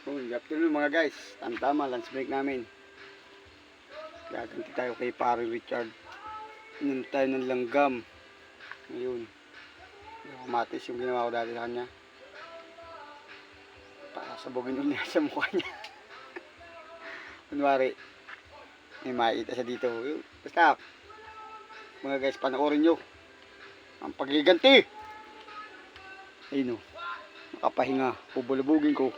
Good afternoon mga guys. Tama-tama, lunch break namin. Gaganti tayo kay Pare Richard. Inom tayo ng langgam. Ngayon. Yung kamatis yung ginawa ko dati sa kanya. Pasabogin ulit sa mukha niya. Kunwari, may makikita siya dito. Basta, mga guys, panoorin nyo. Ang pagiganti. Ayun o. Nakapahinga. Pubulubugin ko.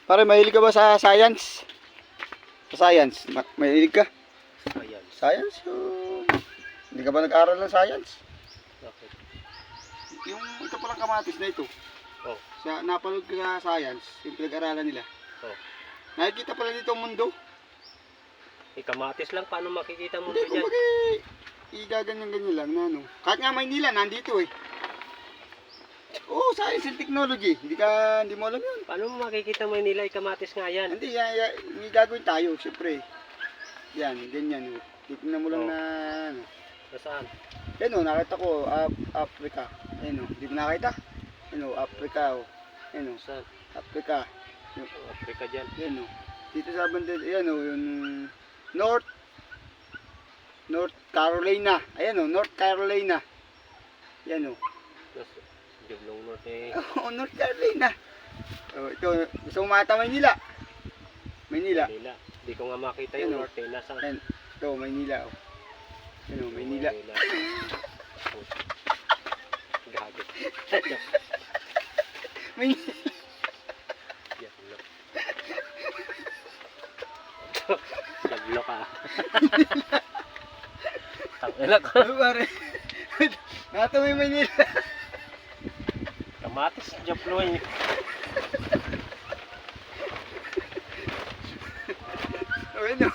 Pare, mahilig ka ba sa science? Sa science? Mahilig ka? Science. Science? Yung... Hindi ka ba nag-aaral ng science? Bakit? Yung ito palang kamatis na ito. Oh. Sa, napanood ka sa science, yung pinag-aralan nila. Oh. Nakikita pala dito ang mundo. Kamatis lang, paano makikita mo Hindi, dyan? kumbaga, igaganyan-ganyan lang na ano. Kahit nga Maynila, nandito eh. Oh, science and technology. Hindi mo alam yun. Paano mo makikita Maynila, kamatis nga yan? Hindi, may gagawin tayo, siyempre. Yan, ganyan. Oh. Titignan mo lang Oh. na ano. Nasaan? Yan o, nakita ko, Africa. Yan o, hindi mo nakita? Yan o, Africa o. Yan o, Nasaan? Africa. Oh, Africa dyan. Yan o. Dito sa banda, yan o, yung North Carolina. Ayan o, North Carolina. Yan o. Jublong North eh. Oo, North Carolina. O, ito, gusto mo makita Maynila? Maynila. Maynila. Hindi ko nga makita Yan, yung oh. North eh. Nasaan? Yan, ito, Maynila o. Yan o, Maynila. Oh. Gago. Maynila. Yan, no. Jablo ka. Tangina ka. Ano pare? Nakita mo yung Maynila. Kamatis, jablo eh. O, yan o.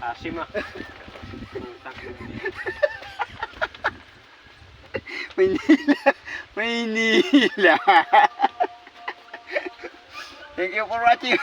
Asim ah. Putang ina. Maynila. Maynila. Thank you for watching.